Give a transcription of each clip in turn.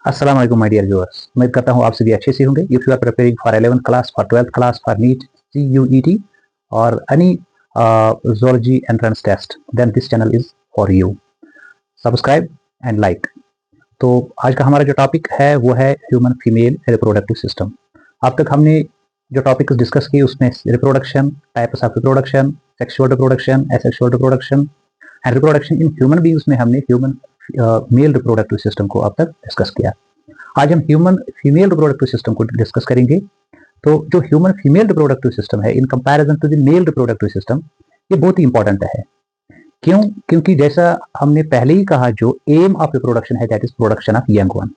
अस्सलाम वालेकुम my dear viewers. उम्मीद करता हूँ आप सभी अच्छे से होंगे। If you are preparing for 11th class, for 12th class, for NEET, CUET और any zoology entrance test, then this channel is for you. Subscribe and like. तो आज का हमारा जो टॉपिक है वो है ह्यूमन फीमेल रिप्रोडक्टिव सिस्टम। अब तक हमने जो टॉपिक्स डिस्कस किए उसमें reproduction, types of reproduction, sexual reproduction, asexual reproduction and reproduction in human beings में हमने ह्यूमन मेल रिप्रोडक्टिव सिस्टम को अब तक डिस्कस किया। आज हम ह्यूमन फीमेल रिप्रोडक्टिव सिस्टम को डिस्कस करेंगे। तो जो ह्यूमन फीमेल रिप्रोडक्टिव सिस्टम है in comparison to the male reproductive system, ये बहुत ही इंपॉर्टेंट है। क्यों? क्योंकि जैसा हमने पहले ही कहा, जो एम ऑफ रिप्रोडक्शन है that is production of young one.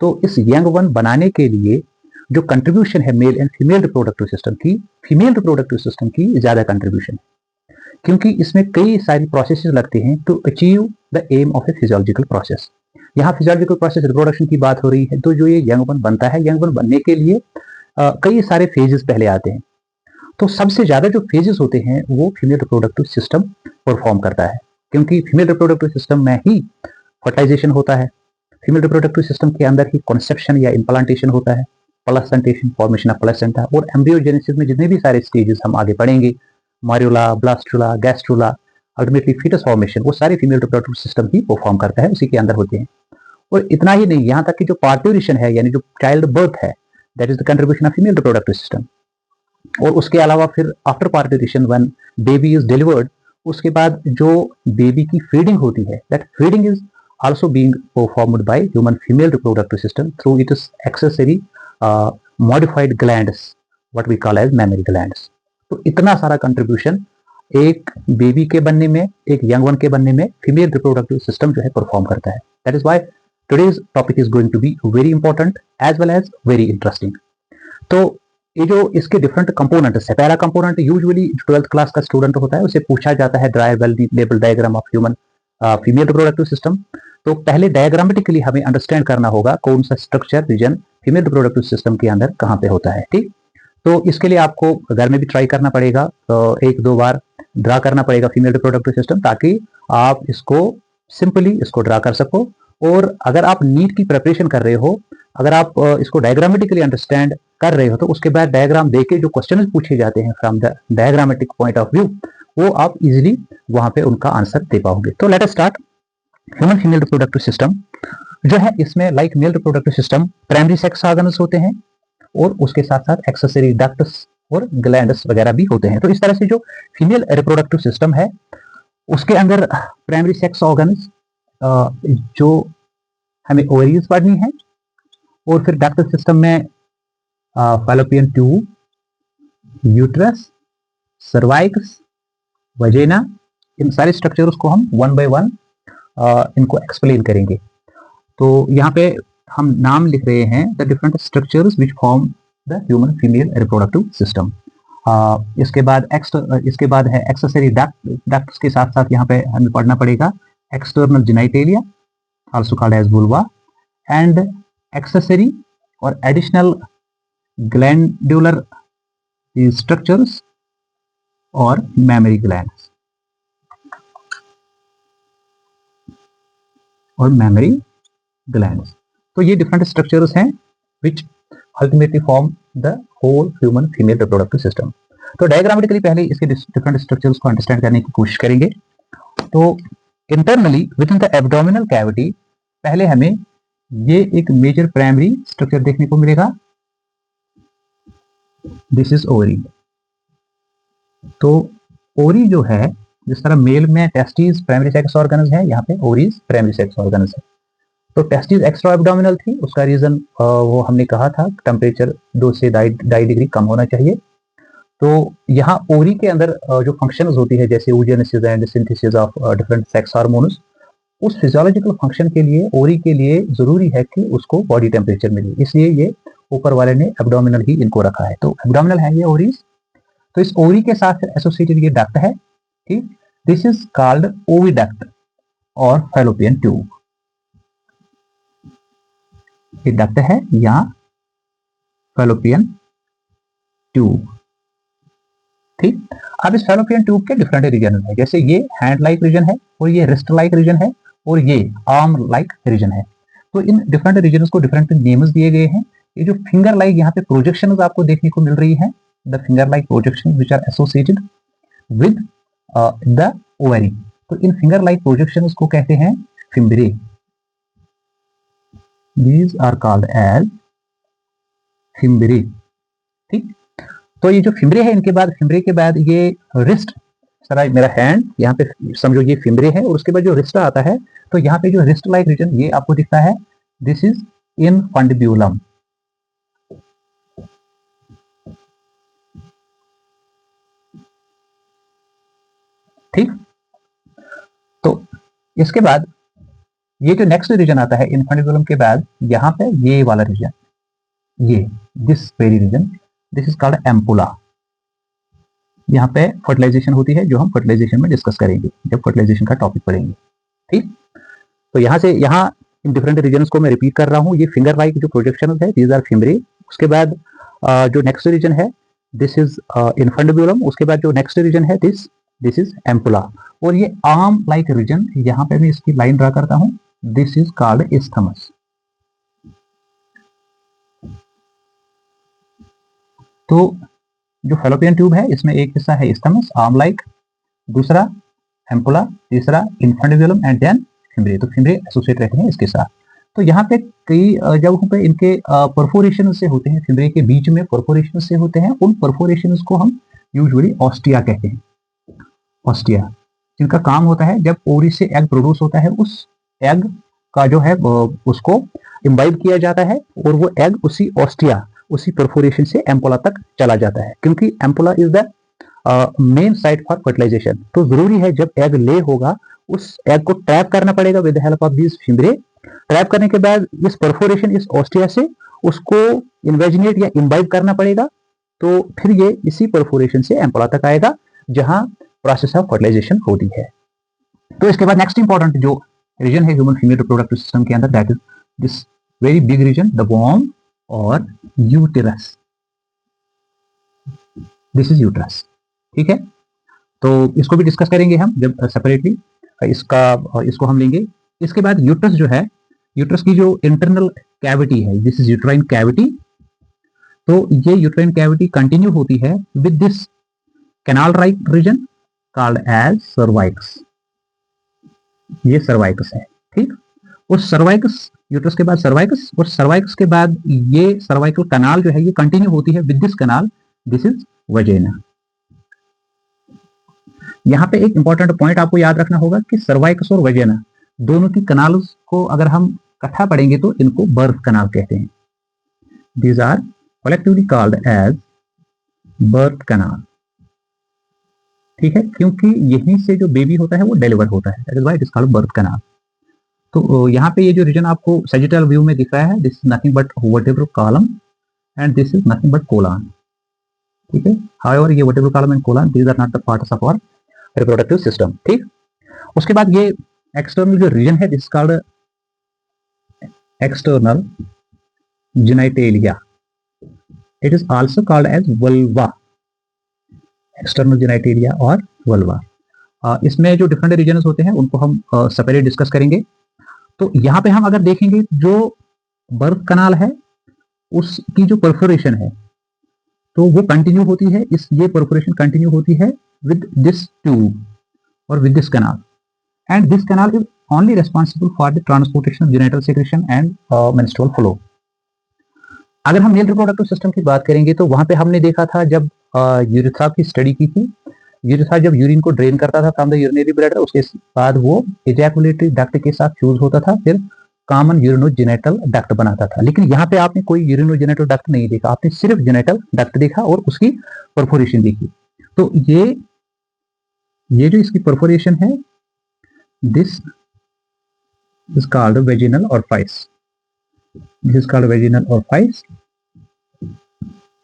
तो इस यंग वन बनाने के लिए जो कंट्रीब्यूशन है male and female reproductive system की, फीमेल रिप्रोडक्टिव सिस्टम की ज्यादा कंट्रीब्यूशन है, क्योंकि इसमें कई सारी प्रोसेसेस लगते हैं to achieve the aim of a physiological process. यहाँ फिजियोलॉजिकल प्रोसेस रिप्रोडक्शन की बात हो रही है, तो जो ये यंग वन बनता है, यंग वन बनने के लिए कई सारे फेजेस पहले आते हैं। तो सबसे ज्यादा जो फेजेस होते हैं वो फीमेल रिप्रोडक्टिव सिस्टम परफॉर्म करता है, क्योंकि फीमेल रिप्रोडक्टिव सिस्टम में ही फर्टिलाइजेशन होता है। फीमेल रिप्रोडक्टिव सिस्टम के अंदर ही कॉन्सेप्शन या इम्प्लांटेशन होता है, प्लेसेंटेशन, फॉर्मेशन ऑफ प्लेसेंटा और एम्ब्रियोजेनेसिस में जितने भी सारे स्टेजेस हम आगे पढ़ेंगे, morula, blastula, gastrula, ultimately foetus formation, वो सारे फीमेल रिप्रोडक्टिव सिस्टम ही परफॉर्म करता है, उसी के अंदर होते हैं। और इतना ही नहीं, यहाँ तक कि जो पार्टुरेशन है यानी जो चाइल्ड बर्थ है, that is the contribution of female reproductive system. और उसके अलावा फिर after parturition when baby is delivered, उसके बाद जो बेबी की फीडिंग होती है, that feeding is also being performed by human female reproductive system through its accessory modified glands, what we call as mammary glands. तो इतना सारा कंट्रीब्यूशन एक बेबी के बनने में, एक यंग वन के बनने में फीमेल रिप्रोडक्टिव सिस्टम जो है परफॉर्म करता है। That is why today's topic is going to be very important as well as very interesting. तो ये जो इसके डिफरेंट कंपोनेंट्स है, पहला कंपोनेंट यूजुअली 12th क्लास का स्टूडेंट होता है, उसे पूछा जाता है drive label diagram of human female reproductive system. तो पहले डायग्रामेटिकली हमें अंडरस्टैंड करना होगा कौन सा structure region female reproductive system के अंदर कहाँ पे होता है। ठीक, तो इसके लिए आपको घर में भी ट्राई करना पड़ेगा, एक दो बार ड्रा करना पड़ेगा फीमेल रिप्रोडक्टिव सिस्टम, ताकि आप इसको सिंपली इसको ड्रा कर सको। और अगर आप नीट की प्रिपरेशन कर रहे हो, अगर आप इसको डायग्रामेटिकली अंडरस्टैंड कर रहे हो, तो उसके बाद डायग्राम देके जो क्वेश्चन पूछे जाते हैं from the diagrammatic point of view, वो आप इजीली वहां पे उनका आंसर दे पाओगे। तो let us start. Human female reproductive system जो है, इसमें like mail reproductive system primary sex organs होते हैं और उसके साथ साथ एक्सेसरी डक्ट्स और ग्लैंड्स वगैरह भी होते हैं। तो इस तरह से जो फीमेल रिप्रोडक्टिव सिस्टम है उसके अंदर प्राइमरी सेक्स ऑर्गन्स जो हमें ओवरीज पढ़नी है, और फिर डक्ट सिस्टम में फैलोपियन ट्यूब, यूट्रस, सर्वाइक्स, वजेना, इन सारे स्ट्रक्चर्स को हम वन बाय वन इनको एक्सप्लेन करेंगे। तो यहाँ पे हम नाम लिख रहे हैं the different structures which form the human female reproductive system. इसके बाद है एक्सेसरी डक्ट्स के साथ साथ यहाँ पे हमें पढ़ना पड़ेगा external genitalia, also called as vulva, and accessory or additional glandular structures or mammary glands और mammary glands। तो ये डिफरेंट स्ट्रक्चर्स हैं which ultimately form the whole human female reproductive system। तो डायग्रामेटिकली पहले इसके डिफरेंट स्ट्रक्चर्स को understand करने की कोशिश करेंगे। तो internally with in the abdominal cavity पहले हमें ये एक मेजर प्राइमरी स्ट्रक्चर देखने को मिलेगा, दिस इज ओवरी। तो ओवरी जो है, जिस तरह मेल में टेस्टिस प्राइमरी सेक्स ऑर्गन्स है, यहाँ पे ओवरीज प्राइमरी सेक्स ऑर्गन्स है। तो टेस्टिस एक्स्ट्रा एब्डोमिनल थी, उसका रीजन वो हमने कहा था टेम्परेचर 2 से 2.5 डिग्री कम होना चाहिए। तो यहाँ ओवरी के अंदर जो फंक्शंस होती है, जैसे oogenesis and synthesis of different sex hormones, उस फिजियोलॉजिकल फंक्शन के लिए ओवरी के लिए जरूरी है कि उसको बॉडी टेम्परेचर मिले, इसलिए ये ऊपर वाले ने एब्डोमिनल ही इनको रखा है। तो एब्डोमिनल है ये ओवरीज। तो इस ओवरी के साथ एसोसिएटेड ये डक्ट है, ठीक, दिस इज कॉल्ड ओविडक्ट और फैलोपियन ट्यूब। ये डक्ट है, यहाँ फैलोपियन ट्यूब, ठीक। अब इस फैलोपियन ट्यूब के डिफरेंट रीजन है, जैसे ये हैंड लाइक रीजन है, और ये रिस्ट लाइक रीजन है, और ये आर्म लाइक रीजन है। तो इन डिफरेंट रीजन्स को डिफरेंट नेम्स दिए गए हैं। ये जो फिंगर लाइक यहाँ पे प्रोजेक्शंस आपको देखने को मिल रही है, the finger like projections which are associated with the ovary, तो इन फिंगर लाइक प्रोजेक्शंस को कहते हैं fimbriae. These are called as fimbriae. ठीक, तो ये जो फिम्ब्रे है, इनके बाद फिम्ब्रे के बाद ये रिस्ट, सरा मेरा हैंड यहाँ पे समझो ये फिम्ब्रे है, और उसके बाद जो रिस्ट आता है, तो यहाँ पे जो रिस्ट लाइक रीजन ये आपको दिखता है, दिस इज इनफंडिब्यूलम। ठीक, तो इसके बाद ये जो नेक्स्ट रीजन आता है इनफंडिब्यूलम के बाद, यहाँ पे ये वाला रीजन, ये this very region, this is called ampulla. यहाँ पे फर्टिलाइजेशन होती है, जो हम फर्टिलाइजेशन में डिस्कस करेंगे जब फर्टिलाइजेशन का टॉपिक पढ़ेंगे। ठीक, तो यहाँ से यहाँ इन डिफरेंट रीजन्स को मैं रिपीट कर रहा हूँ। ये फिंगर लाइक जो प्रोजेक्शन है, दीज आर फिम्ब्रे। उसके बाद जो नेक्स्ट रीजन है, दिस इज इनफंडिब्यूलम। उसके बाद जो नेक्स्ट रीजन है, दिस इज एम्पुला। और ये आर्म लाइक रीजन, यहाँ पे मैं इसकी लाइन ड्रा करता हूँ, दिस इज कॉल्ड इस्थमस। तो जो फैलोपियन ट्यूब है, इसमें एक हिस्सा है इस्थमस आर्म लाइक, दूसरा एम्पुला, तीसरा इनफंडिब्यूलम एंड देन फिम्ब्रे। तो फिम्ब्रे एसोसिएट रहते हैं इसके साथ। तो यहाँ पे कई जगहों पे इनके परफोरेशन से होते हैं, फिम्ब्रे के बीच में परफोरेशन से होते हैं। उन परफोरेशन को हम यूजुअली ऑस्टिया कहते हैं। ऑस्टिया, जिनका काम होता है जब ओवरी से एग प्रोड्यूस होता है, उस एग का जो है उसको इम्बाइब किया जाता है, और वो एग उसी ऑस्टिया, उसी परफोरेशन से एम्पोला तक चला जाता है, क्योंकि ampulla is the main site for fertilization. तो जरूरी है जब एग ले होगा, उस एग को ट्रैप करना पड़ेगा with the help of this fimbriae. Trap करने के बाद इस परफोरेशन, इस ऑस्टिया से उसको इन्वेजिनेट या इम्बाइब करना पड़ेगा, तो फिर ये इसी परफोरेशन से एम्पोला तक आएगा, जहां प्रोसेस ऑफ फर्टिलाइजेशन होती है। तो इसके बाद नेक्स्ट इंपॉर्टेंट जो रीजन है ह्यूमन फीमेल रिप्रोडक्टिव सिस्टम के अंदर, that is this very big region, the womb और यूटेरस। This is uterus. ठीक है, तो इसको भी डिस्कस करेंगे हम जब सेपरेटली इसको हम लेंगे। इसके बाद यूट्रस जो है, यूट्रस की जो इंटरनल कैविटी है, दिस इज यूट्राइन कैविटी। तो ये यूट्राइन कैविटी कंटिन्यू होती है with this canal like region called as cervix. ये सर्वाइकस है। ठीक, उस सर्वाइकस, यूट्रस के बाद सर्वाइकस, और सर्वाइकस के बाद ये सर्वाइकल कैनाल जो है ये कंटिन्यू होती है with this canal, this is vagina. यहाँ पे एक इंपॉर्टेंट पॉइंट आपको याद रखना होगा कि सर्वाइकस और वजेना दोनों की कनाल्स को अगर हम इकट्ठा पढ़ेंगे तो इनको बर्थ कनाल कहते हैं। These are collectively called as birth canal. ठीक है, क्योंकि यहीं से जो बेबी होता है वो डिलीवर होता है, that is why it is called birth canal. तो यहाँ पे ये जो रीजन आपको सैजिटल व्यू में दिख रहा है, this is nothing but vertebral column and this is nothing but colon. ठीक है, हाउएवर ये vertebral column and colon, these are not the parts of our reproductive system. ठीक, उसके बाद ये एक्सटर्नल जो रीजन है, this called external genitalia. It is also called as vulva. External genitalia और वल्वा, इसमें जो डिफरेंट रीजन होते हैं उनको हम सेपरेट डिस्कस करेंगे। तो यहाँ पे हम अगर देखेंगे जो बर्थ कनाल है उसकी जो परफोरेशन है तो वो कंटिन्यू होती है, ये परफोरेशन कंटिन्यू होती है विद दिस ट्यूब और with this canal, and this canal is only responsible for the transportation of genital secretion and menstrual flow. अगर हम मेल रिप्रोडक्टिव सिस्टम की बात करेंगे तो वहां पे हमने देखा था जब यूरिथ्रा की स्टडी की थी, यूरिथ्रा जब यूरिन को ड्रेन करता था फ्रॉम द यूरिनरी ब्लैडर, उसके बाद वो इजैकुलेटरी डक्ट के साथ फ्यूज होता था, फिर कॉमन यूरिनोजेनिटल डक्ट बनाता था। लेकिन यहाँ पे आपने कोई यूरिनोजेनिटल डक्ट नहीं देखा, आपने सिर्फ जेनिटल डक्ट देखा और उसकी परफोरेशन देखी। तो ये जो इसकी परफोरेशन है, this is called vaginal orifice. This is called vaginal orifice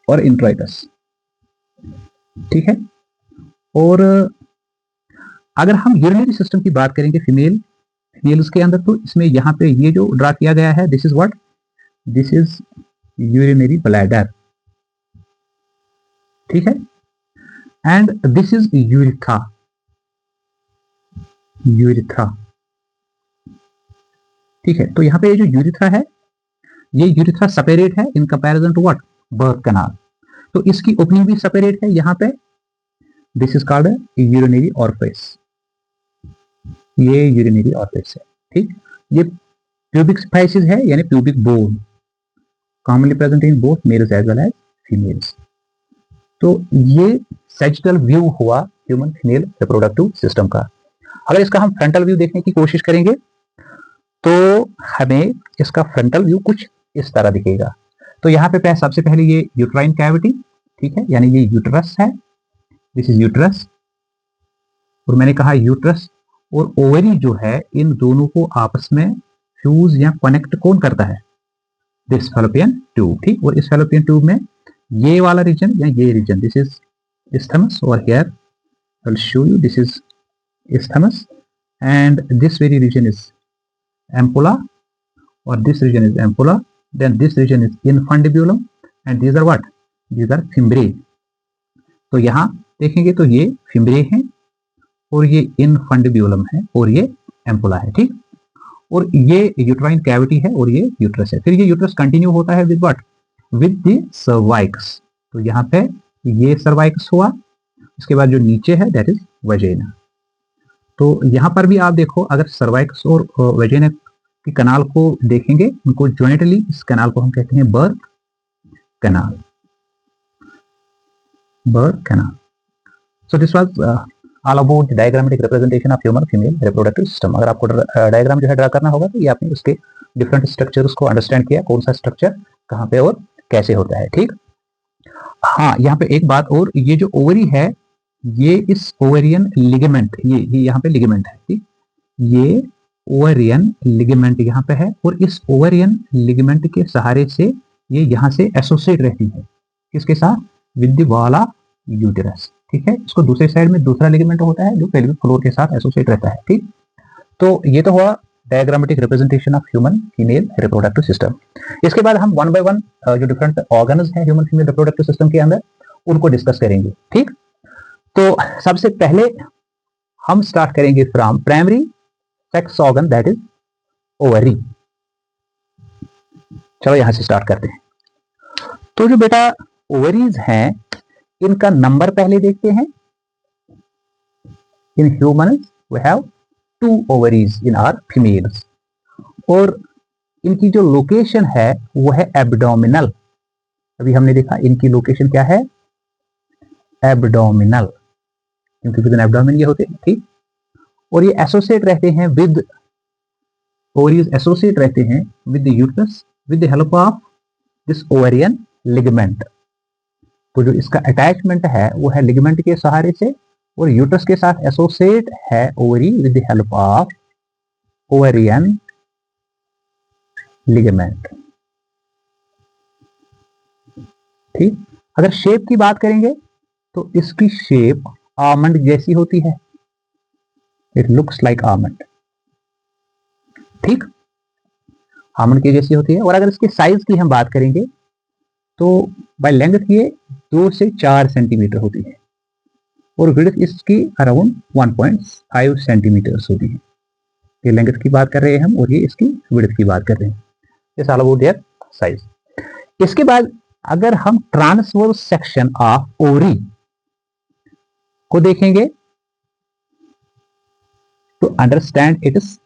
और इंट्राइटस। ठीक है, और अगर हम यूरिनरी सिस्टम की बात करेंगे फीमेल्स के अंदर, तो इसमें यहाँ पे ये जो ड्रा किया गया है, this is what, this is urinary bladder. ठीक है, and this is urethra. Urethra, ठीक है, तो यहाँ पे ये जो यूरिथ्रा है, ये यूरिथ्रा सेपरेट है in comparison to what, birth canal. तो इसकी ओपनिंग भी सेपरेट है यहाँ पे, this is called urinary orifice, ये यूरिनरी ऑरिफिस है। ठीक, ये प्यूबिक स्पाइसेस है यानी pubic bone, commonly present in both males as well as females. तो ये सैजिटल व्यू हुआ ह्यूमन फीमेल रिप्रोडक्टिव सिस्टम का। अगर इसका हम फ्रंटल व्यू देखने की कोशिश करेंगे तो हमें इसका फ्रंटल व्यू कुछ इस तरह दिखेगा। तो यहाँ पे सबसे पहले ये यूट्राइन कैविटी, ठीक है, यानी ये यूट्रस है, दिस इज यूट्रस। और मैंने कहा यूट्रस और ओवरी जो है, इन दोनों को आपस में फ्यूज या कनेक्ट कौन करता है, दिस फैलोपियन ट्यूब। ठीक, और इस फैलोपियन ट्यूब में ये वाला रीजन या ये region, this is isthmus, or here I'll show you, this is isthmus, and this very region is ampulla, or this region is ampulla, then this region is infundibulum, and these are what, these are fimbriae। तो यहाँ देखेंगे तो ये fimbriae हैं और ये infundibulum है और ये ampulla है। ठीक, और ये यूट्राइन कैविटी है और ये यूट्रस है। फिर ये यूट्रस कंटिन्यू होता है with what, with the cervix. तो यहाँ पे ये सर्वाइक्स हुआ, इसके बाद जो नीचे है दैट इज वजेना। तो यहाँ पर भी आप देखो, अगर सर्वाइक्स और वजेना की कनाल को देखेंगे, उनको जॉइंटली, इस कनाल को हम कहते हैं birth canal, birth canal. So this was all about the diagrammatic representation of human female reproductive system. अगर आपको डायग्राम जो है ड्रा करना होगा तो ये आपने उसके डिफरेंट स्ट्रक्चर्स को अंडरस्टैंड किया, कौन सा स्ट्रक्चर कहाँ पे और कैसे होता है। ठीक, हाँ, यहाँ पे एक बात और, ये जो ओवरी है, ये इस ओवेरियन लिगामेंट, ये यहाँ पे लिगामेंट है। ठीक, ये ओवेरियन लिगामेंट यहाँ पे है और इस ओवेरियन लिगामेंट के सहारे से ये यहाँ से एसोसिएट रहती है, किसके साथ, with the wall of uterus. ठीक है, इसको दूसरे साइड में दूसरा लिगामेंट होता है जो पेल्विक फ्लोर के साथ एसोसिएट रहता है। ठीक, तो ये तो हुआ diagrammatic representation of human female reproductive system. इसके बाद हम वन बाय वन जो डिफरेंट ऑर्गन्स हैं ह्यूमन फीमेल रिप्रोडक्टिव सिस्टम के अंदर, उनको डिस्कस करेंगे। ठीक, तो सबसे पहले हम स्टार्ट करेंगे from primary sex organ that is ovary. चलो यहां से स्टार्ट करते हैं। तो जो बेटा ओवरीज हैं, इनका नंबर पहले देखते हैं। In human we have 2 ovaries in our females, और इनकी जो लोकेशन है वो है एब्डोमिनल। अभी हमने देखा इनकी लोकेशन क्या है, एब्डोमिनल, क्योंकि विद एन एब्डोमेन ये होते हैं। ठीक, और ये एसोसिएट रहते हैं विद, ओवरीज एसोसिएट रहते हैं with the uterus with the help of this ovarian ligament. तो जो इसका अटैचमेंट है वो है लिगामेंट के सहारे से, और यूट्रस के साथ एसोसिएट है ovary with the help of ovarian ligament. ठीक, अगर शेप की बात करेंगे तो इसकी शेप आमंड जैसी होती है, इट लुक्स लाइक आमंड। ठीक, आमंड की जैसी होती है। और अगर इसके साइज की हम बात करेंगे तो बाय लेंथ ये 2 से 4 सेंटीमीटर होती है, और विड्थ इसकी अराउंड 1.5 सेंटीमीटर्स होती है। ये लेंथ की बात कर रहे हैं हम, और ये इसकी विड्थ की बात कर रहे हैं। This all about their size. इसके बाद अगर हम ट्रांसवर्स सेक्शन ऑफ ओवरी को देखेंगे to understand its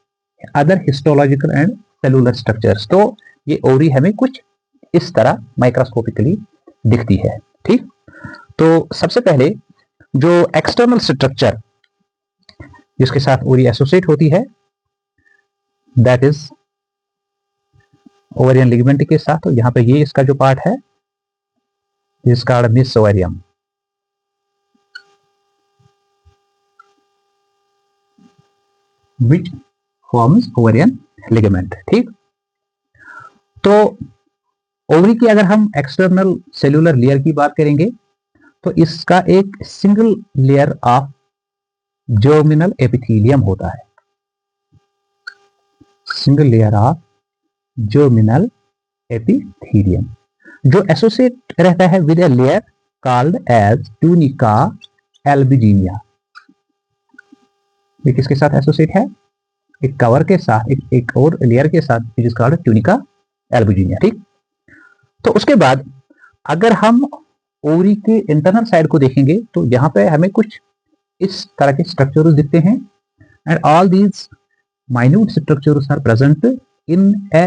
other histological and cellular structures, तो ये ओवरी हमें कुछ इस तरह माइक्रोस्कोपिकली दिखती है। ठीक, तो सबसे पहले जो एक्सटर्नल स्ट्रक्चर जिसके साथ ओवरी एसोसिएट होती है दैट इज ओवेरियन लिगामेंट के साथ। तो यहां पे ये इसका जो पार्ट है इसका मेसोवेरियम, विच फॉर्म्स ओवेरियन लिगामेंट। ठीक, तो ओवरी की अगर हम एक्सटर्नल सेलुलर लेयर की बात करेंगे तो इसका एक single layer of germinal epithelium होता है, single layer of germinal epithelium, जो एसोसिएट रहता है with a layer called as tunica albuginea. ये किसके साथ एसोसिएट है, एक कवर के साथ, एक और लेयर के साथ, which is called tunica albuginea. ठीक, तो उसके बाद अगर हम ओवरी के इंटरनल साइड को देखेंगे तो यहाँ पे हमें कुछ इस तरह के स्ट्रक्चर्स दिखते हैं, and all these minute structures are present in a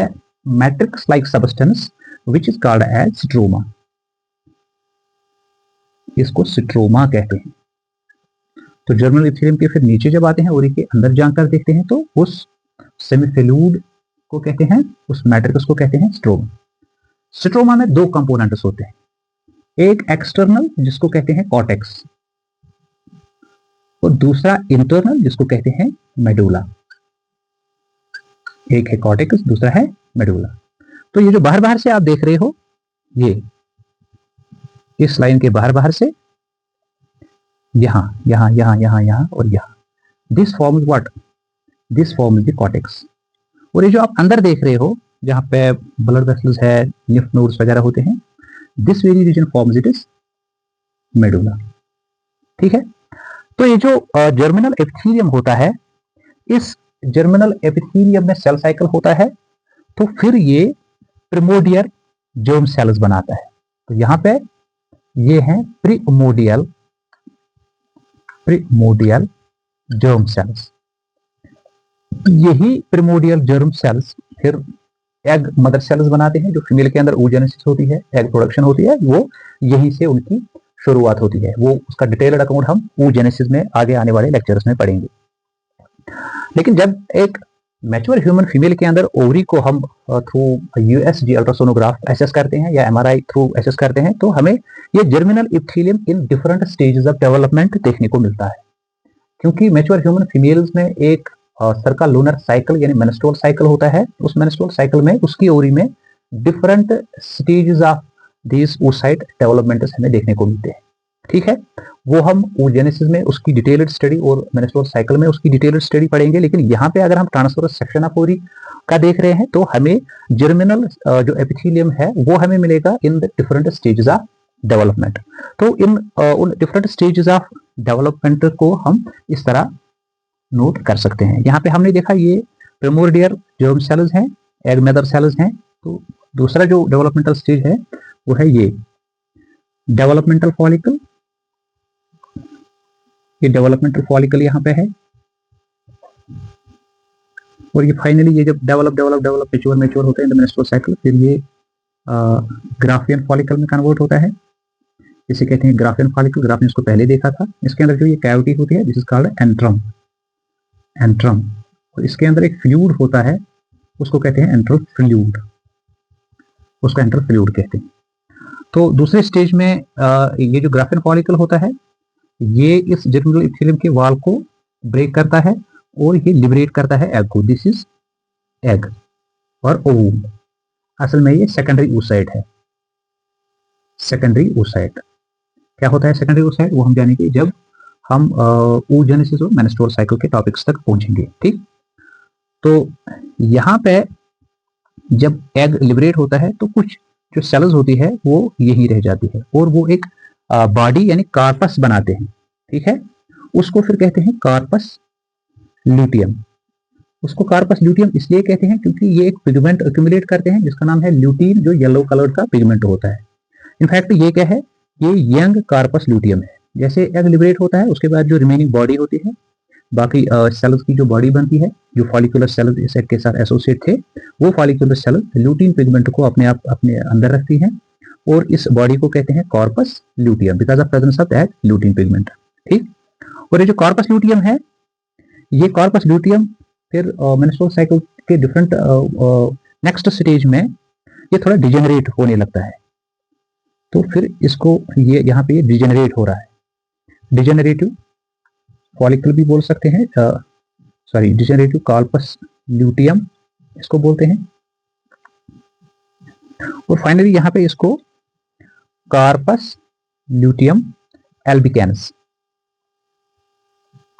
matrix like substance which is called as stroma। इसको स्ट्रोमा कहते हैं। तो जर्मिनल इपीथेलियम के फिर नीचे जब आते हैं ओरी के अंदर जाकर देखते हैं तो उस सेमीफ्लूइड को कहते हैं, उस मैट्रिक्स को कहते हैं स्ट्रोमा। स्ट्रोमा में दो कंपोनेंट्स होते हैं, एक एक्सटर्नल जिसको कहते हैं कॉर्टेक्स, और दूसरा इंटरनल जिसको कहते हैं मेडुला। एक है कॉर्टेक्स, दूसरा है मेडुला। तो ये जो बाहर बाहर से आप देख रहे हो, ये इस लाइन के बाहर बाहर से यहां यहां यहां यहां यहां और यहां, this form is what, this form is the cortex. और ये जो आप अंदर देख रहे हो जहां पे ब्लड वेसल्स है, लिम्फ नोड्स वगैरह होते हैं, this very region forms it is medulla. ठीक है, तो ये जो जर्मिनल एपिथेलियम होता है, इस जर्मिनल एपिथेलियम में सेल साइकिल होता है, तो फिर ये प्रिमोडियल जर्म सेल्स बनाता है। तो यहां पे ये हैं प्रीमोडियल जर्म सेल्स। यही प्रिमोडियल जर्म सेल्स फिर एग मदर सेल्स बनाते हैं, जो फीमेल के अंदर oogenesis होती है, एग प्रोडक्शन होती है, वो यहीं से उनकी शुरुआत होती है। वो उसका डिटेल्ड अकाउंट हम oogenesis में आगे आने वाले लेक्चर्स में पढ़ेंगे। लेकिन जब एक मैच्योर ह्यूमन फीमेल के अंदर ओवरी को हम थ्रू यूएसजी अल्ट्रासोनोग्राफ एसेस करते हैं या एमआरआई थ्रू एसेस करते हैं, तो हमें ये germinal epithelium in different stages of development देखने को मिलता है। क्योंकि मैच्योर ह्यूमन फीमेल्स में एक सर्कल लूनर साइकिल यानी मेंस्ट्रुअल साइकिल होता है, उस मेंस्ट्रुअल साइकिल में उसकी ओवरी में different stages of this oocyte developments हमें देखने को मिलते हैं। ठीक है, वो हम oogenesis में उसकी डिटेल्ड स्टडी और मेंस्ट्रुअल साइकिल में उसकी डिटेल्ड स्टडी पढ़ेंगे। लेकिन यहाँ पे अगर हम ट्रांसफरस सेक्शन ऑफ ओवरी का देख रहे हैं तो हमें जर्मिनल जो एपिथेलियम है वो हमें मिलेगा in the different stages of development. तो इन उन डिफरेंट स्टेजेस ऑफ डेवलपमेंट को हम इस तरह नोट कर सकते हैं। यहाँ पे हमने देखा ये प्रिमोर्डियल जर्म सेल्स हैं, एग मदर सेल्स हैं। तो दूसरा जो डेवलपमेंटल स्टेज है वो है ये डेवलपमेंटल फॉलिकल। ये डेवलपमेंटल फॉलिकल यहाँ पे है, और ये फाइनली ये जब डेवलप मैच्योर होता है इन द मेंस्ट्रुअल साइकिल, फिर ये ग्राफियन फॉलिकल में कन्वर्ट होता है। इसे कहते हैं ग्राफियन फॉलिकल। ग्राफियन इसको पहले देखा था। इसके अंदर जो ये कैविटी होती है दिस इज कॉल्ड एंट्रम। और इसके अंदर एक फ्लूइड होता है, उसको कहते हैं एंट्रल फ्लूइड, उसको एंट्रल फ्लूइड कहते हैं। तो दूसरे स्टेज में ये जो ग्राफियन फॉलिकल होता है ये इस जर्मिनल इपीथेलियम के वॉल को ब्रेक करता है और ये लिबरेट करता है एग को। दिस इज एग और ओवम। असल में ये सेकेंडरी oocyte है। सेकेंडरी oocyte क्या होता है? सेकेंडरी oocyte वो हम जानेंगे जब हम oogenesis और मेंस्ट्रुअल साइकिल के टॉपिक्स तक पहुंचेंगे। ठीक, तो यहाँ पे जब एग लिबरेट होता है तो कुछ जो सेल्स होती है वो यही रह जाती है और वो एक बॉडी यानी कार्पस बनाते हैं। ठीक है, उसको फिर कहते हैं कार्पस ल्यूटियम। उसको कार्पस ल्यूटियम इसलिए कहते हैं क्योंकि ये एक पिगमेंट एक्यूमुलेट करते हैं जिसका नाम है ल्यूटीन, जो येलो कलर का पिगमेंट होता है। इनफैक्ट ये क्या है, ये यंग कार्पस ल्यूटियम है। जैसे एग लिबरेट होता है उसके बाद जो रिमेनिंग बॉडी होती है, बाकी सेल्स की जो बॉडी बनती है, जो फॉलिकुलर सेल्स इस एग के साथ एसोसिएट थे, वो फॉलिकुलर सेल्स ल्यूटीन पिगमेंट को अपने अंदर रखती हैं और इस बॉडी को कहते हैं corpus luteum because of presence of that lutein pigment. ठीक, और ये जो कॉर्पस ल्यूटियम है, ये कॉर्पस ल्यूटियम फिर मेंस्ट्रुअल साइकिल के डिफरेंट नेक्स्ट स्टेज में ये थोड़ा डिजेनरेट होने लगता है। तो फिर इसको ये यहाँ पे ये डिजेनरेट हो रहा है, डिजेनरेटिव फॉलिकल भी बोल सकते हैं, सॉरी डिजेनरेटिव कॉर्पस ल्यूटियम इसको बोलते हैं। और फाइनली यहाँ पे इसको कार्पस ल्यूटियम एल्बिकैनस,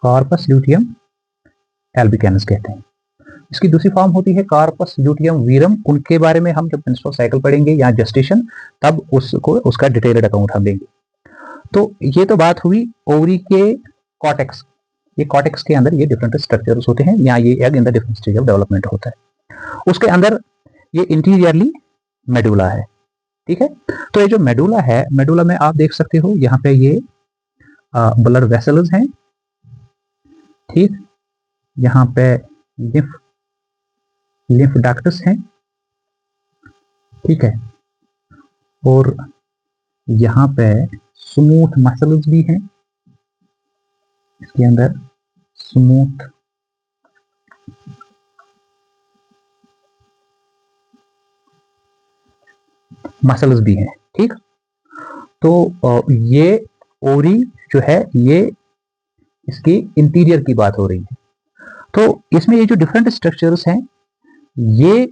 कार्पस ल्यूटियम एल्बिकैनस कहते हैं। इसकी दूसरी फॉर्म होती है कार्पस ल्यूटियम वीरम। उनके बारे में हम जब मेंस्ट्रुअल साइकिल पढ़ेंगे या जेस्टेशन, तब उसका डिटेल्ड अकाउंट हम देंगे। तो ये तो बात हुई ओवरी के कॉर्टेक्स ये कॉर्टेक्स के अंदर ये डिफरेंट स्ट्रक्चर्स होते हैं, यहाँ ये egg in the different stage of development होता है। उसके अंदर ये इंटीरियरली मेडुला है, ठीक है। तो ये जो मेडुला है, मेडुला में आप देख सकते हो यहाँ पे ये ब्लड वेसल्स हैं, ठीक, यहाँ पे लिम्फ डक्ट्स हैं, ठीक है, और यहाँ पे स्मूथ मसल्स भी हैं, इसके अंदर स्मूथ मसल्स भी हैं, ठीक। तो ये ओरी जो है ये इसकी इंटीरियर की बात हो रही है। तो इसमें ये जो डिफरेंट स्ट्रक्चर्स हैं ये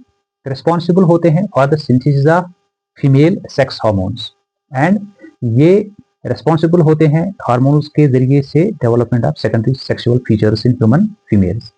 रिस्पॉन्सिबल होते हैं for the synthesis of female sex hormones, and ये रिस्पॉन्सिबल होते हैं हार्मोन्स के जरिए से development of secondary sexual features in human females.